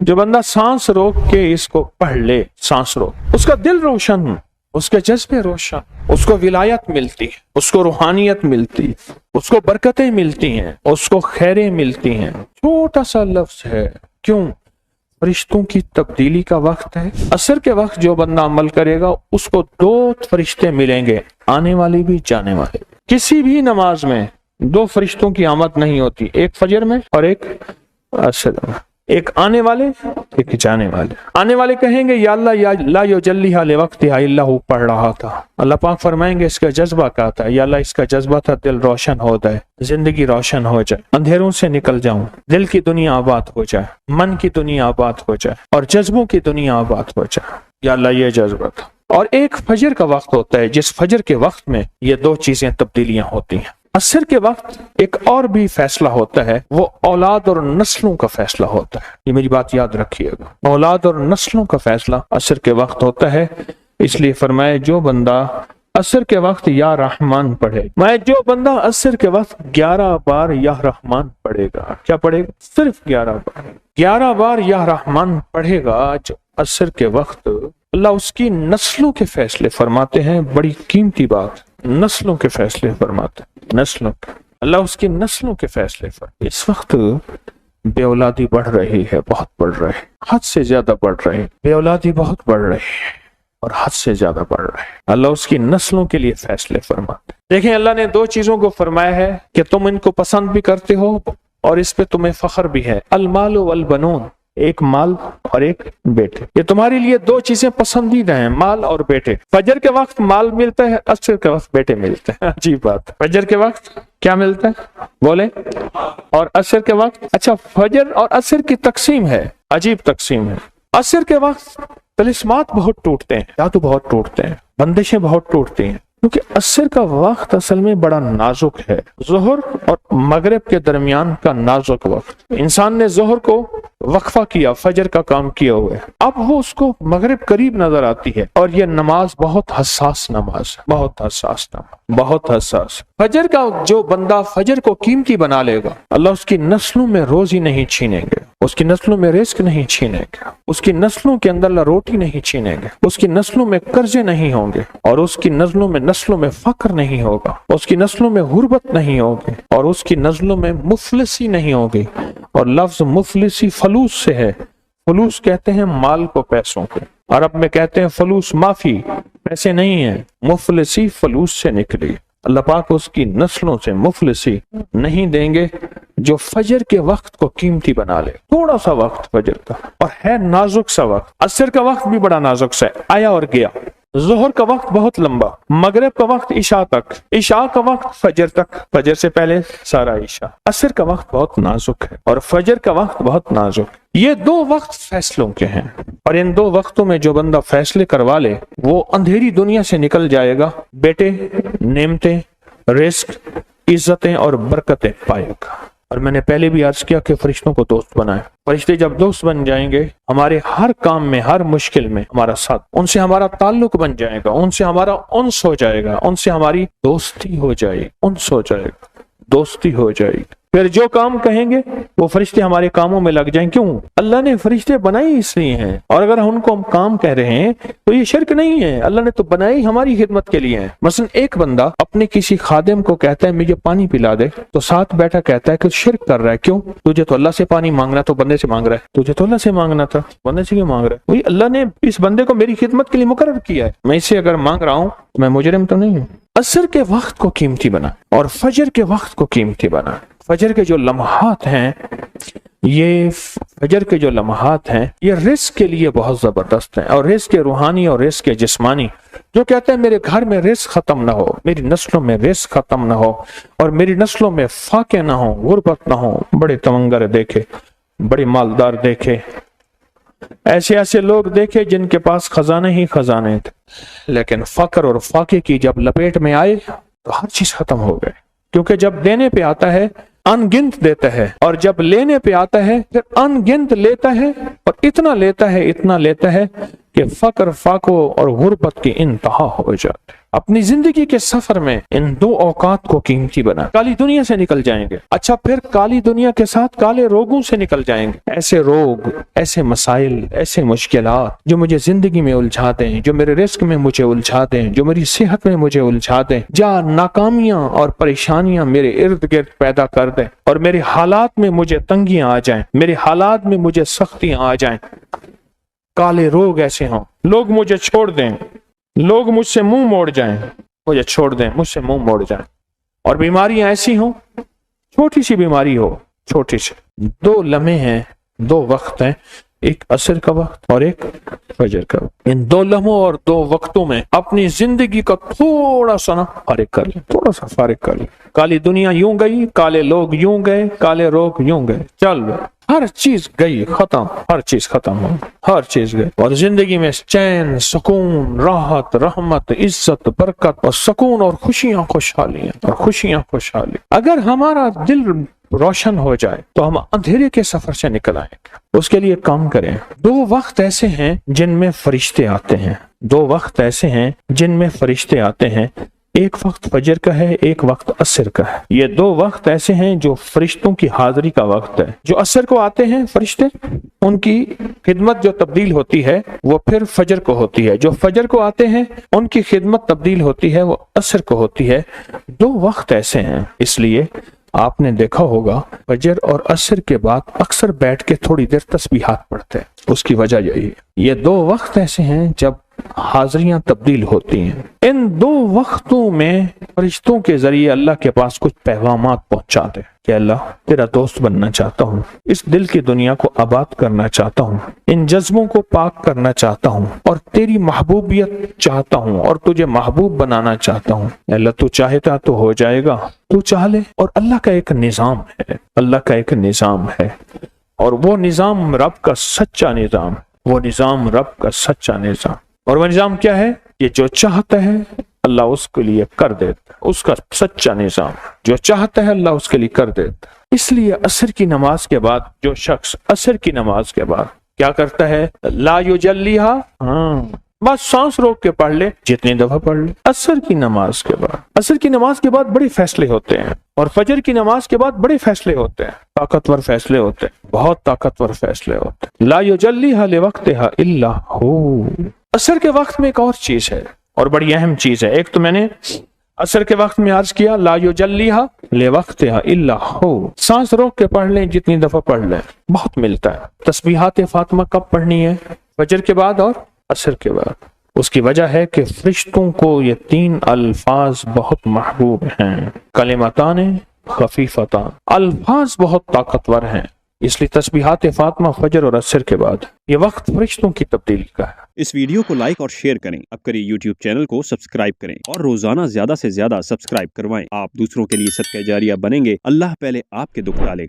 جو بندہ سانس روک کے اس کو پڑھ لے، سانس روک، اس کا دل روشن، اس کے جذبے روشن، اس کو ولایت ملتی ہے، اس کو روحانیت ملتی ہے، اس کو برکتیں ملتی ہیں، اس کو خیریں ملتی ہیں۔ چھوٹا سا لفظ ہے، کیوں؟ فرشتوں کی تبدیلی کا وقت ہے۔ عصر کے وقت جو بندہ عمل کرے گا اس کو 2 فرشتے ملیں گے، آنے والے بھی جانے والے۔ کسی بھی نماز میں 2 فرشتوں کی آمد نہیں ہوتی، ایک فجر میں اور ایک عصر میں، ایک آنے والے ایک جانے والے۔ آنے والے کہیں گے یا اللہ یا لا یجلیھا لوقتھا الا ہو، پڑھ رہا تھا، اللہ پاک فرمائیں گے اس کا جذبہ کیا تھا؟ یا اللہ اس کا جذبہ تھا دل روشن ہو جائے، زندگی روشن ہو جائے، اندھیروں سے نکل جاؤں، دل کی دنیا آباد ہو جائے، من کی دنیا آباد ہو جائے اور جذبوں کی دنیا آباد ہو جائے، یا اللہ یہ جذبہ تھا۔ اور ایک فجر کا وقت ہوتا ہے جس فجر کے وقت میں یہ 2 چیزیں تبدیلیاں ہوتی ہیں۔ عصر کے وقت ایک اور بھی فیصلہ ہوتا ہے، وہ اولاد اور نسلوں کا فیصلہ ہوتا ہے۔ یہ میری بات یاد رکھیے گا، اولاد اور نسلوں کا فیصلہ عصر کے وقت ہوتا ہے۔ اس لیے فرمائے جو بندہ عصر کے وقت یا رحمان پڑھے، میں جو بندہ عصر کے وقت 11 بار یا رحمان پڑھے گا، کیا پڑھے گا؟ صرف 11 بار یا رحمان پڑھے گا جو عصر کے وقت، اللہ اس کی نسلوں کے فیصلے فرماتے ہیں۔ بڑی قیمتی بات، نسلوں کے فیصلے فرماتے ہیں، نسلوں کے، اللہ اس کی نسلوں کے فیصلے فرماتے ہیں۔ اس وقت بے اولادی بڑھ رہی ہے، بہت بڑھ رہی ہے، حد سے زیادہ بڑھ رہی ہے، بے اولادی بہت بڑھ رہی ہے اور حد سے زیادہ بڑھ رہی ہے۔ اللہ اس کی نسلوں کے لیے فیصلے فرماتے ہیں۔ دیکھیں اللہ نے 2 چیزوں کو فرمایا ہے کہ تم ان کو پسند بھی کرتے ہو اور اس پہ تمہیں فخر بھی ہے، المال والبنون، ایک مال اور ایک بیٹے۔ یہ تمہارے لیے 2 چیزیں پسندیدہ ہیں، مال اور بیٹے۔ فجر کے وقت مال ملتا ہے، عصر کے وقت بیٹے ملتے ہیں۔ عجیب بات، فجر کے وقت کیا ملتا ہے بولے؟ اور عصر کے وقت، اچھا فجر اور عصر کی تقسیم ہے، عجیب تقسیم ہے۔ عصر کے وقت طلسمات بہت ٹوٹتے ہیں، جادو بہت ٹوٹتے ہیں، بندشیں بہت ٹوٹتی ہیں، کیونکہ عصر کا وقت اصل میں بڑا نازک ہے۔ ظہر اور مغرب کے درمیان کا نازک وقت، انسان نے ظہر کو وقفہ کیا، فجر کا کام کیا ہوا ہے، اب وہ اس کو مغرب قریب نظر آتی ہے، اور یہ نماز بہت حساس نماز ہے، بہت حساس نماز، بہت حساس۔ فجر کا جو بندہ فجر کو قیمتی بنا لے گا، اللہ اس کی نسلوں میں روزی نہیں چھینیں گے، اس کی نسلوں میں رزق نہیں چھینیں گے، اس کی نسلوں کے اندر اللہ روٹی نہیں چھینیں گے، اس کی نسلوں میں قرضے نہیں ہوں گے، اور اس کی نسلوں میں فقر نہیں ہوگا، اس کی نسلوں میں غربت نہیں ہوگی، اور اس کی نسلوں میں مفلسی نہیں ہوگی۔ اور لفظ مفلسی فلوس سے ہے، فلوس کہتے ہیں مال کو، پیسوں کو، عرب میں کہتے ہیں فلوس معافی، پیسے نہیں ہیں، مفلسی فلوس سے نکلی۔ اللہ پاک اس کی نسلوں سے مفلسی نہیں دیں گے جو فجر کے وقت کو قیمتی بنا لے۔ تھوڑا سا وقت فجر کا، اور ہے نازک سا وقت، عصر کا وقت بھی بڑا نازک سا ہے، آیا اور گیا۔ ظہر کا وقت بہت لمبا، مغرب کا وقت عشاء تک، عشاء کا وقت فجر تک، فجر سے پہلے سارا عشاء۔ عصر کا وقت بہت نازک ہے اور فجر کا وقت بہت نازک۔ یہ 2 وقت فیصلوں کے ہیں، اور ان 2 وقتوں میں جو بندہ فیصلے کروا لے وہ اندھیری دنیا سے نکل جائے گا، بیٹے، نعمتیں، رزق، عزتیں اور برکتیں پائے گا۔ اور میں نے پہلے بھی عرض کیا کہ فرشتوں کو دوست بنائے، فرشتے جب دوست بن جائیں گے ہمارے ہر کام میں، ہر مشکل میں ہمارا ساتھ، ان سے ہمارا تعلق بن جائے گا، ان سے ہمارا انس ہو جائے گا، ان سے ہماری دوستی ہو جائے گی، انس ہو جائے گا، دوستی ہو جائے گی۔ پھر جو کام کہیں گے وہ فرشتے ہمارے کاموں میں لگ جائیں۔ کیوں؟ اللہ نے فرشتے بنائی اس لیے ہیں، اور اگر ان کو ہم کام کہہ رہے ہیں تو یہ شرک نہیں ہے، اللہ نے تو بنائی ہماری خدمت کے لیے ہیں۔ مثلا ایک بندہ اپنے کسی خادم کو کہتا ہے مجھے پانی پلا دے، تو ساتھ بیٹھا کہتا ہے کہ شرک کر رہا ہے۔ کیوں؟ تجھے تو اللہ سے پانی مانگنا تو بندے سے مانگ رہا ہے، تجھے تو اللہ سے مانگنا تھا، بندے سے کیوں مانگ رہا ہے؟ وہی اللہ نے اس بندے کو میری خدمت کے لیے مقرر کیا ہے، میں اس سے اگر مانگ رہا ہوں تو میں مجرم تو نہیں ہوں۔ عصر کے وقت کو قیمتی بنا اور فجر کے وقت کو قیمتی بنا۔ فجر کے جو لمحات ہیں، یہ فجر کے جو لمحات ہیں یہ رزق کے لیے بہت زبردست ہیں، اور رزق روحانی اور رزق جسمانی۔ جو کہتے ہیں میرے گھر میں رزق ختم نہ ہو، میری نسلوں میں رزق ختم نہ ہو، اور میری نسلوں میں فاقے نہ ہو، غربت نہ ہو۔ بڑے تمنگر دیکھے، بڑے مالدار دیکھے، ایسے لوگ دیکھے جن کے پاس خزانے ہی خزانے تھے، لیکن فقر اور فاقے کی جب لپیٹ میں آئے تو ہر چیز ختم ہو گئے۔ کیونکہ جب دینے پہ آتا ہے ان گنت دیتا ہے، اور جب لینے پہ آتا ہے پھر ان گنت لیتا ہے، اور اتنا لیتا ہے کہ فقر فاقو اور غربت کی انتہا ہو جائے۔ اپنی زندگی کے سفر میں ان دو اوقات کو قیمتی بنا۔ کالی دنیا سے نکل جائیں گے، اچھا پھر کالی دنیا کے ساتھ کالے روگوں سے نکل جائیں گے۔ ایسے روگ، ایسے مسائل، ایسے مشکلات جو مجھے زندگی میں الجھا دیں، جو میرے رزق میں مجھے الجھا دیں، جو میری صحت میں مجھے الجھا دیں، جہاں ناکامیاں اور پریشانیاں میرے ارد گرد پیدا کر دیں اور میرے حالات میں مجھے تنگیاں آ جائیں، میرے حالات میں مجھے سختیاں آ جائیں، کالے روگ ایسے ہوں، لوگ مجھے چھوڑ دیں، لوگ مجھ سے منہ موڑ جائیں، مجھے چھوڑ دیں، مجھ سے منہ موڑ جائیں، اور بیماریاں ایسی ہوں، چھوٹی سی بیماری ہو، چھوٹی سی، دو لمحے ہیں، دو وقت ہیں، ایک عصر کا وقت اور ایک فجر کا وقت۔ ان دو لمحوں اور دو وقتوں میں اپنی زندگی کا تھوڑا سا نا فارغ کر لیں، تھوڑا سا فارغ کر لیں۔ کالی دنیا یوں گئی، کالے لوگ یوں گئے، کالے روگ یوں گئے، چل ہر چیز گئی، ختم، ہر چیز ختم ہو، ہر چیز گئی، اور زندگی میں چین، سکون، راحت، رحمت، عزت، برکت اور سکون اور خوشیاں خوشحالیاں اور خوشیاں خوشحالی۔ اگر ہمارا دل روشن ہو جائے تو ہم اندھیرے کے سفر سے نکل آئیں گے۔ اس کے لیے کام کریں۔ دو وقت ایسے ہیں جن میں فرشتے آتے ہیں، دو وقت ایسے ہیں جن میں فرشتے آتے ہیں، ایک وقت فجر کا ہے، ایک وقت عصر کا ہے۔ یہ دو وقت ایسے ہیں جو فرشتوں کی حاضری کا وقت ہے۔ جو عصر کو آتے ہیں فرشتے، ان کی خدمت جو تبدیل ہوتی ہے وہ پھر فجر کو ہوتی ہے۔ جو فجر کو آتے ہیں ان کی خدمت تبدیل ہوتی ہے، وہ عصر کو ہوتی ہے۔ دو وقت ایسے ہیں، اس لیے آپ نے دیکھا ہوگا فجر اور عصر کے بعد اکثر بیٹھ کے تھوڑی دیر تسبیحات پڑھتے ہیں۔ اس کی وجہ یہی ہے، یہ دو وقت ایسے ہیں جب حاضریاں تبدیل ہوتی ہیں۔ ان دو وقتوں میں فرشتوں کے ذریعے اللہ کے پاس کچھ پیغامات پہنچاتے ہیں کہ اللہ تیرا دوست بننا چاہتا ہوں، اس دل کی دنیا کو آباد کرنا چاہتا ہوں، ان جذبوں کو پاک کرنا چاہتا ہوں، اور تیری محبوبیت چاہتا ہوں اور تجھے محبوب بنانا چاہتا ہوں۔ اللہ تو چاہتا تو ہو جائے گا، تو چاہ لے۔ اور اللہ کا ایک نظام ہے، اللہ کا ایک نظام ہے، اور وہ نظام رب کا سچا نظام، وہ نظام رب کا سچا نظام۔ اور وہ نظام کیا ہے؟ یہ جو چاہتا ہے اللہ اس کے لیے کر دیتا ہے، اس کا سچا نظام، جو چاہتا ہے اللہ اس کے لیے کر دیتا ہے۔ اس لیے عصر کی نماز کے بعد جو شخص عصر کی نماز کے بعد کیا کرتا ہے؟ لا یجلیہا، بس سانس روک کے پڑھ لے، جتنی دفعہ پڑھ لے۔ عصر کی نماز کے بعد، عصر کی نماز کے بعد بڑے فیصلے ہوتے ہیں، اور فجر کی نماز کے بعد بڑے فیصلے ہوتے ہیں، طاقتور فیصلے ہوتے ہیں، بہت طاقتور فیصلے ہوتے ہیں۔ لا یجلیہا لوقتہا الا ہو۔ عصر کے وقت میں ایک اور چیز ہے، اور بڑی اہم چیز ہے۔ ایک تو میں نے عصر کے وقت میں عرض کیا، لا یجلیہا لوقتہا الا ہو، سانس روک کے پڑھ لیں، جتنی دفعہ پڑھ لیں، بہت ملتا ہے۔ تسبیحات فاطمہ کب پڑھنی ہے؟ فجر کے بعد اور عصر کے بعد۔ اس کی وجہ ہے کہ فرشتوں کو یہ تین الفاظ بہت محبوب ہیں، کلمتان خفیفتان، الفاظ بہت طاقتور ہیں، اس لیے تسبیحات فاطمہ فجر اور عصر کے بعد یہ وقت فرشتوں کی تبدیلی کا ہے۔ اس ویڈیو کو لائک اور شیئر کریں، اب کریں یوٹیوب چینل کو سبسکرائب کریں، اور روزانہ زیادہ سے زیادہ سبسکرائب کروائیں۔ آپ دوسروں کے لیے صدقہ جاریہ بنیں گے، اللہ پہلے آپ کے دکھ ڈالے گا۔